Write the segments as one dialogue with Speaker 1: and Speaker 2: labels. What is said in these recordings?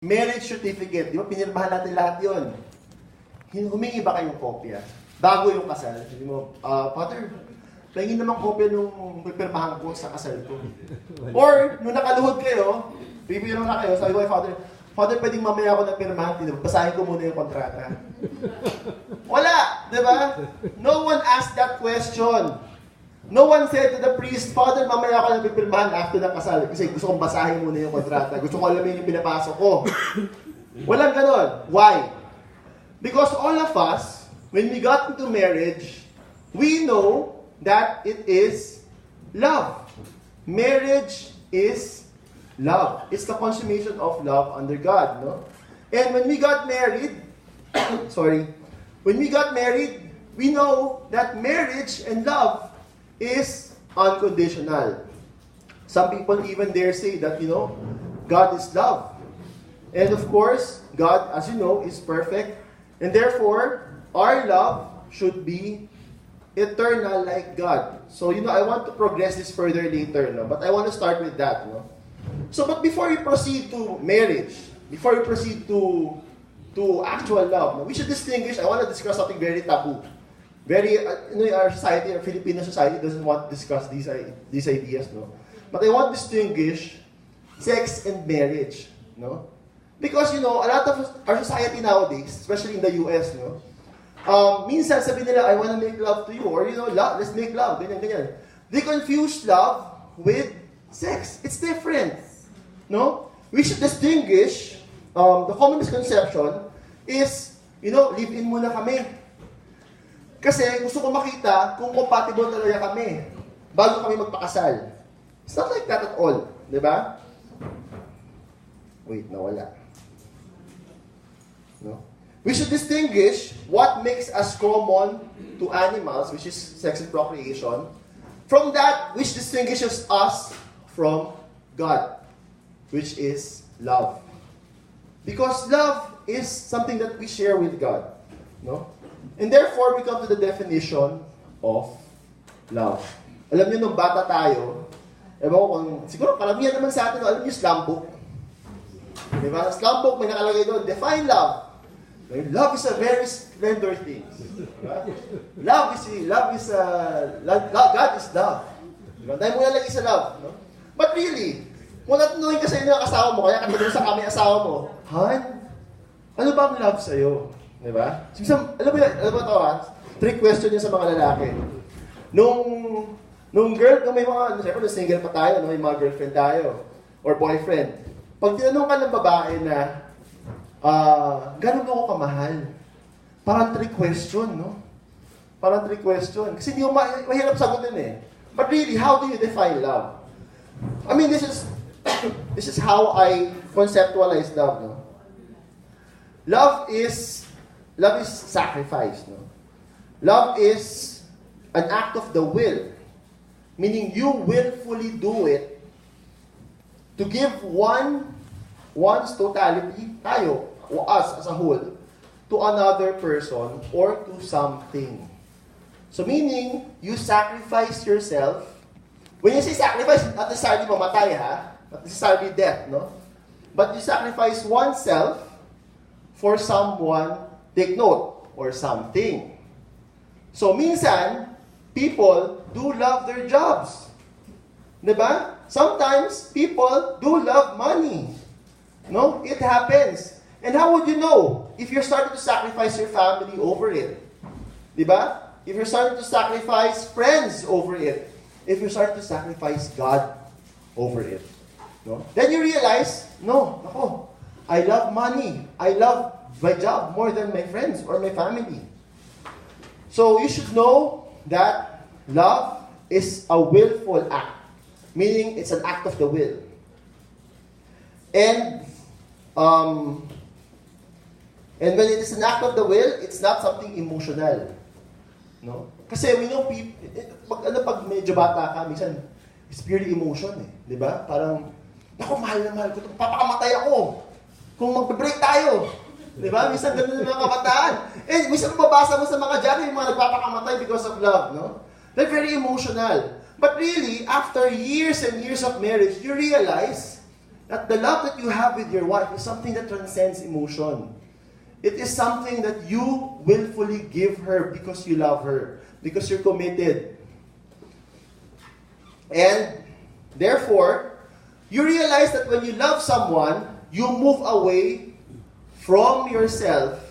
Speaker 1: marriage certificate, di ba, pinirmahan natin lahat yun. Humingi ba kayong kopya? Bago yung kasal, sabi mo, Father, pahingin naman kopya nung pipirmahan ko sa kasal ko. Or, nung nakaluhod kayo, pipirma na kayo, sabi ko kay Father, pwedeng mamaya ako nagpirmahan, basahin ko muna yung kontrata. Wala, di ba? No one asked that question. No one said to the priest, Father, mamaya ako nagpipirmahan after ng kasal. Kasi gusto kong basahin muna yung kontrata. Gusto ko alamin yung pinapasok ko. Walang ganon. Why? Because all of us, when we got into marriage, we know that it is love. Marriage is love. It's the consummation of love under God, no? And when we got married, when we got married, we know that marriage and love is unconditional. Some people even dare say that, God is love. And of course, God, as you know, is perfect. And therefore, our love should be eternal like God. So, I want to progress this further later, no? But I want to start with that, no? So, but before we proceed to marriage, before we proceed to actual love, no, we should distinguish. I want to discuss something very taboo. Very, our society, our Filipino society doesn't want to discuss these ideas, no? But I want to distinguish sex and marriage, no? Because, a lot of our society nowadays, especially in the US, no? Minsan sabi nila, I want to make love to you, or, love, let's make love, ganyan. They confuse love with sex. It's different, no? We should distinguish, the common misconception is, live-in muna kami. Kasi gusto ko makita kung compatible talaga kami bago kami magpakasal. It's not like that at all, di ba? Wait, nawala. No? We should distinguish what makes us common to animals, which is sex and procreation, from that which distinguishes us from God, which is love. Because love is something that we share with God. No? And therefore, we come to the definition of love. Alam niyo, nung bata tayo, siguro karamihan naman sa atin, alam niyo, slam book. Diba? Slam book, may nakalagay doon, define love. Love is a very slender thing. Diba? God is love. Diba? Dahil mo nalagay sa love. No? But really, kung natanungin ka sa inyo ang asawa mo, kaya katulad sa kami asawa mo, Han, ano ba ang love sa'yo? Diba? Alam mo ito trick question yun sa mga lalaki. Nung may mga, siyempre, single pa tayo, may mga girlfriend tayo, or boyfriend. Pag tinanong ka ng babae na, gano'n ako kamahal? Parang trick question, no? Parang trick question. Kasi hindi mo mahirap sagutin eh. But really, how do you define love? I mean, this is how I conceptualize love, no? Love is sacrifice, no? Love is an act of the will. Meaning you willfully do it to give one's totality, tayo, o us as a whole, to another person or to something. So meaning, you sacrifice yourself. When you say sacrifice, not necessarily mamatay, ha? Not necessarily death, no? But you sacrifice oneself for someone, take note, or something. So minsan, people do love their jobs. Diba? Sometimes, people do love money. No? It happens. And how would you know if you're starting to sacrifice your family over it? Diba? If you're starting to sacrifice friends over it. If you're starting to sacrifice God over it. No? Then you realize, no, I love money. I love my job more than my friends or my family. So you should know that love is a willful act. Meaning, it's an act of the will. And when it is an act of the will, it's not something emotional. No? Kasi we know pag medyo bata ka, minsan, it's purely emotion eh. Di ba? Parang, mahal na mahal ko ito. Papakamatay ako. Kung magbe-break tayo. Di ba? Minsan ganun yung mga kabataan. Eh, minsan mababasa mo sa mga diary, yung mga nagpapakamatay because of love, no? They're very emotional. But really, after years and years of marriage, you realize that the love that you have with your wife is something that transcends emotion. It is something that you willfully give her because you love her, because you're committed. And therefore, you realize that when you love someone, you move away from yourself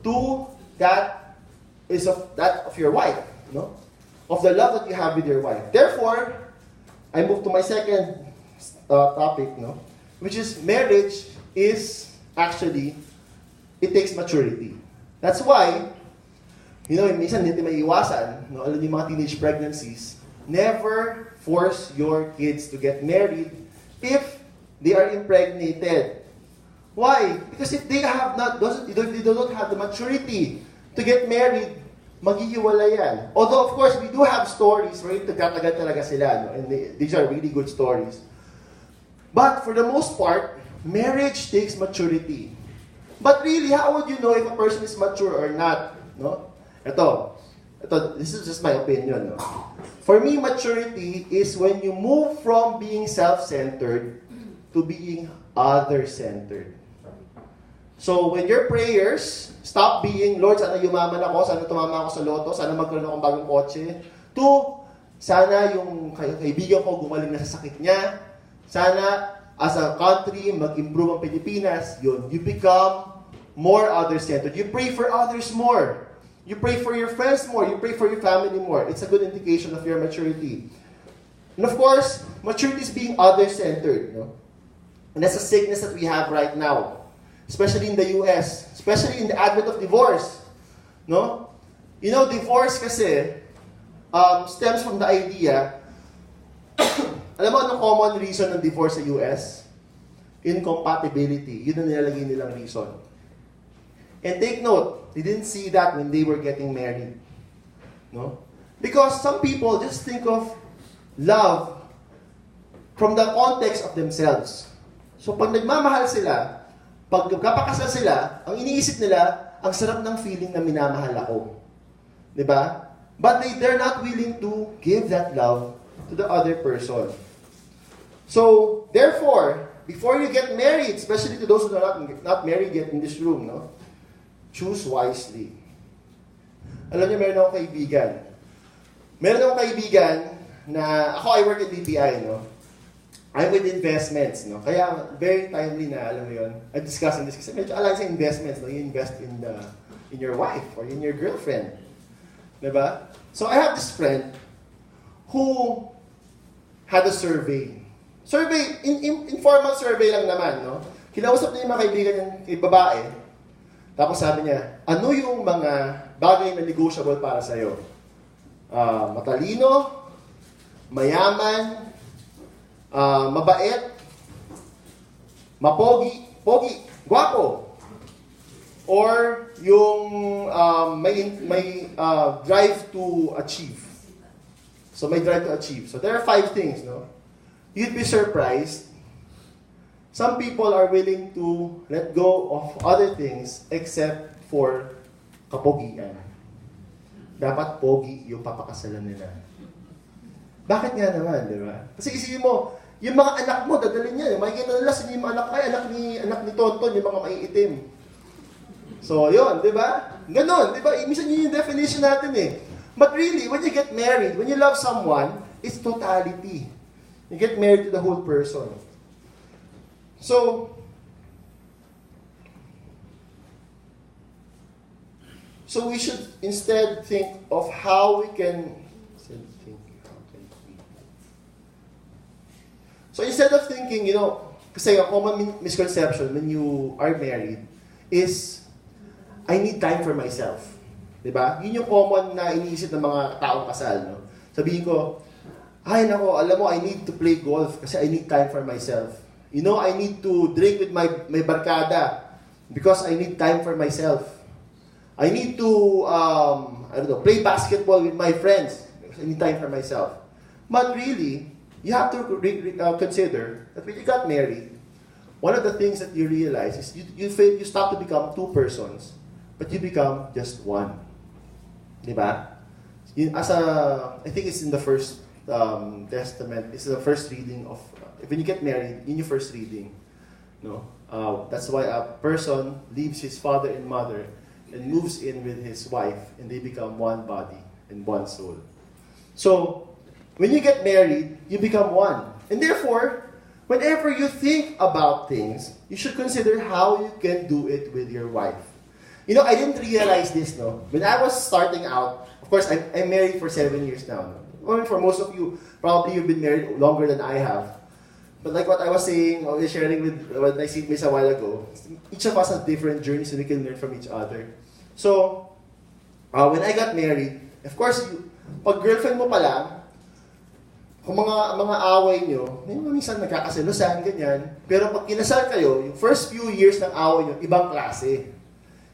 Speaker 1: to that of your wife, of the love that you have with your wife. Therefore, I move to my second topic, which is marriage is actually, it takes maturity. That's why, minsan hindi maiiwasan, alam niyo mga teenage pregnancies, never force your kids to get married if they are impregnated. Why? Because if they don't have the maturity to get married, maghihiwalay yan. Although, of course, we do have stories where nagtatagal talaga sila, and these are really good stories. But for the most part, marriage takes maturity. But really, how would you know if a person is mature or not? Ito, this is just my opinion. For me, maturity is when you move from being self-centered to being other-centered. So, when your prayers stop being, Lord, sana yumaman ako, sana tumama ako sa loto, sana magkaroon akong bagong kotse, to, sana yung kaibigan ko gumaling na sa sakit niya, sana, as a country, mag-improve ang Pilipinas, you become more other-centered. You pray for others more. You pray for your friends more. You pray for your family more. It's a good indication of your maturity. And of course, maturity is being other-centered. And that's a sickness that we have right now. Especially in the US. Especially in the advent of divorce. Divorce kasi stems from the idea. Alam mo anong common reason ng divorce sa US? Incompatibility. Yun ang nilalagay nilang reason. And take note, they didn't see that when they were getting married. Because some people just think of love from the context of themselves. So pag nagmamahal sila, pag kapakasal sila, ang iniisip nila, ang sarap ng feeling na minamahal ako. Diba? But they're not willing to give that love to the other person. So, therefore, before you get married, especially to those who are not married yet in this room, choose wisely. Alam niyo, meron akong kaibigan. Na, I work at PPI, I'm with investments, Kaya, very timely na, alam mo yun, I'm discussing this kasi medyo alam sa investments, You invest in your wife or in your girlfriend. Diba? So, I have this friend who had a survey. Informal survey lang naman, Kinausap niya yung mga kaibigan yung babae. Tapos sabi niya, ano yung mga bagay na negotiable para sa'yo? Matalino, mayaman, mabait, mapogi, gwapo, or yung may drive to achieve. So may drive to achieve. So there are 5 things, You'd be surprised. Some people are willing to let go of other things except for kapogian. Dapat pogi yung papakasalan nila. Bakit nga naman, di ba? Kasi isipin mo, yung mga anak mo, dadalhin niya. Makikita nila sino yung mga anak ni Tonton, yung mga maiitim. So, yun, di ba? Ganon, di ba? Minsan yun yung definition natin eh. But really, when you get married, when you love someone, it's totality. You get married to the whole person. So we should instead think of how we can. So instead of thinking, kasi a common misconception when you are married is, I need time for myself. Diba? Yun yung common na iniisip ng mga taong kasal. Sabihin ko, ay nako, alam mo, I need to play golf kasi I need time for myself. I need to drink with my barkada because I need time for myself. I need to, play basketball with my friends because I need time for myself. But really, you have to consider that when you got married, one of the things that you realize is you stop to become 2 persons, but you become just one. Diba? I think it's in the first Testament, it's the first reading of when you get married, in your first reading, no? That's why a person leaves his father and mother and moves in with his wife, and they become one body and one soul. So, when you get married, you become one. And therefore, whenever you think about things, you should consider how you can do it with your wife. You know, I didn't realize this, no? When I was starting out, of course, I'm married for 7 years now. No? Well, for most of you, probably you've been married longer than I have. But like what I was saying, I was sharing with what I said a while ago, each of us has different journeys and we can learn from each other. So, when I got married, of course, pag girlfriend mo pa lang, kung mga away nyo, minsan nagkakaselosan, ganyan. Pero pag kinasal kayo, yung first few years ng away nyo, ibang klase.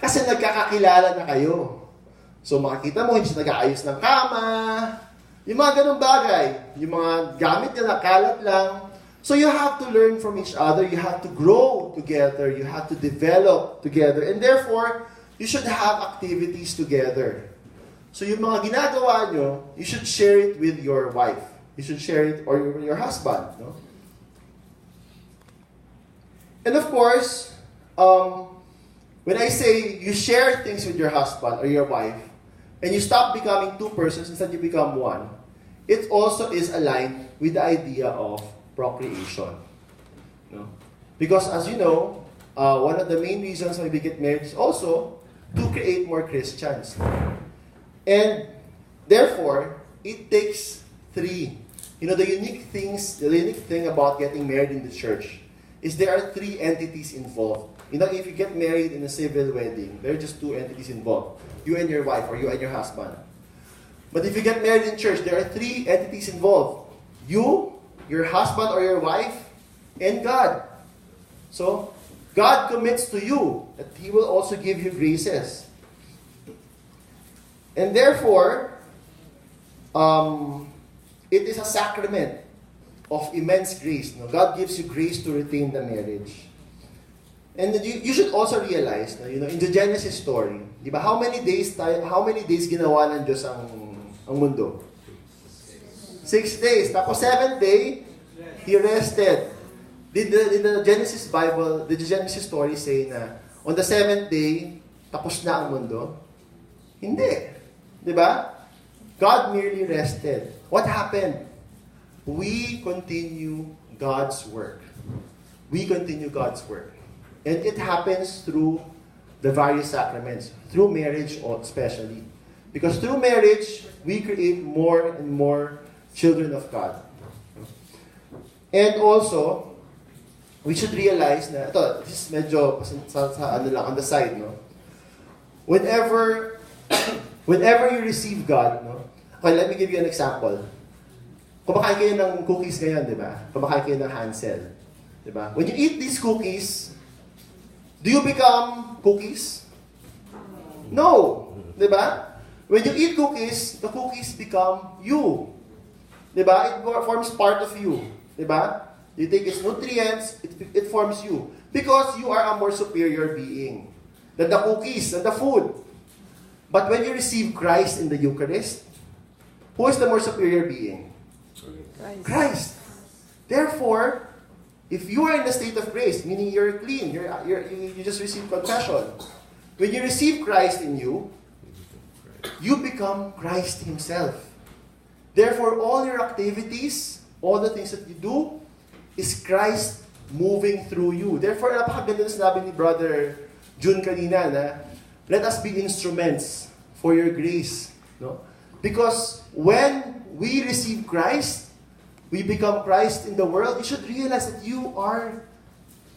Speaker 1: Kasi nagkakakilala na kayo. So makikita mo, hindi siya nag-aayos ng kama, yung mga ganung bagay, yung mga gamit niya nakalat lang. So you have to learn from each other, you have to grow together, you have to develop together, and therefore, you should have activities together. So yung mga ginagawa nyo, you should share it with your wife. You should share it or your husband. No? And of course, when I say you share things with your husband or your wife, and you stop becoming two persons, instead you become one, it also is aligned with the idea of procreation. No? Because as you know, one of the main reasons why we get married is also to create more Christians. And therefore, it takes three. You know, the unique thing about getting married in the church is there are three entities involved. You know, if you get married in a civil wedding, there are just two entities involved. You and your wife, or you and your husband. But if you get married in church, there are three entities involved. You, your husband or your wife, and God. So, God commits to you that He will also give you graces. And therefore, it is a sacrament of immense grace. No? God gives you grace to retain the marriage. And you should also realize, you know, in the Genesis story, di ba, how many days ginawa ng Diyos ang mundo? 6 days. Tapos 7th day, He rested. Did the Genesis Bible, did the Genesis story say na on the 7th day, tapos na ang mundo? Hindi. Di ba? God merely rested. What happened? We continue God's work. We continue God's work. And it happens through the various sacraments, through marriage especially. Because through marriage, we create more and more children of God. And also, we should realize na, ito, this is medyo on the side, no? Whenever you receive God, no? Okay, let me give you an example. Kumakain kayo ng cookies ngayon, di ba? Kumakain kayo ng Hansel. Di ba? When you eat these cookies, do you become cookies? No. Di ba? When you eat cookies, the cookies become you. Di ba? It forms part of you. Di ba? You take its nutrients, it forms you. Because you are a more superior being than the cookies, than the food. But when you receive Christ in the Eucharist, who is the more superior being? Christ. Therefore, if you are in a state of grace, meaning you're clean, you just received confession. When you receive Christ in you, you become Christ Himself. Therefore, all your activities, all the things that you do, is Christ moving through you. Therefore, napakaganda na sinabi ni Brother June kanina na, let us be instruments for your grace. No? Because when we receive Christ, we become Christ in the world. You should realize that you are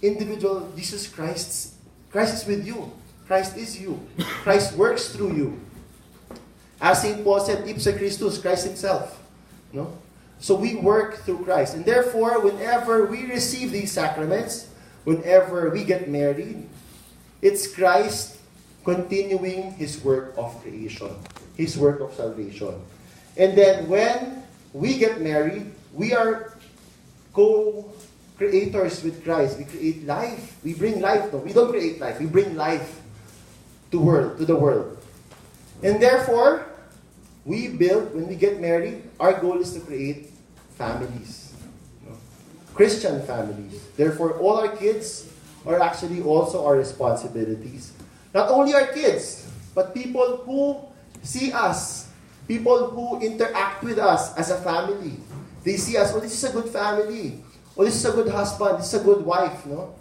Speaker 1: individual Jesus Christ. Christ is with you. Christ is you. Christ works through you. As St. Paul said, ipse Christus, Christ Himself. No? So we work through Christ. And therefore, whenever we receive these sacraments, whenever we get married, it's Christ continuing His work of creation, His work of salvation. And then when we get married, we are co-creators with Christ. We create life. We bring life. No, we don't create life. We bring life to the world. And therefore, when we get married, our goal is to create families. No? Christian families. Therefore, all our kids are actually also our responsibilities. Not only our kids, but people who see us, people who interact with us as a family. They see us, oh, this is a good family. Oh, this is a good husband. This is a good wife, no?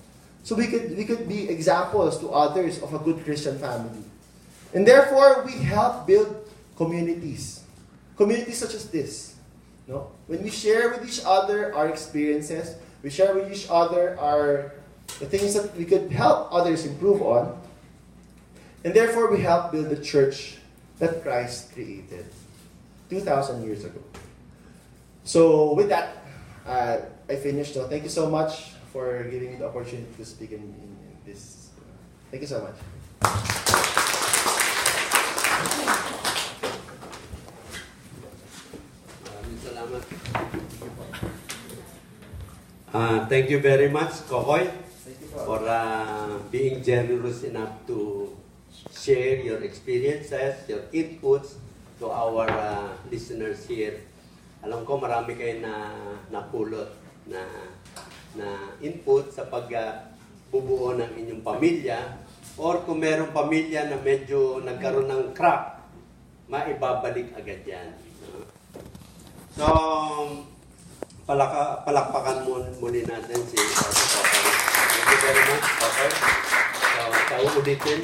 Speaker 1: So we could be examples to others of a good Christian family. And therefore, we help build communities. Communities such as this. No? When we share with each other our experiences, we share with each other the things that we could help others improve on. And therefore, we help build the church that Christ created 2,000 years ago. So with that, I finished. So thank you so much for giving me the opportunity to speak in this. Thank you so much.
Speaker 2: Maraming salamat. Thank you very much, Kokoy, for being generous enough to share your experiences, your inputs to our listeners here. Alam ko marami kayo na napulot na input sa pagbubuo ng inyong pamilya, or kung merong pamilya na medyo nagkaroon ng crack, maibabalik agad yan. So, palakpakan muli natin si Pastor Kokoy. Thank you very much, Kokoy. So, ulitin.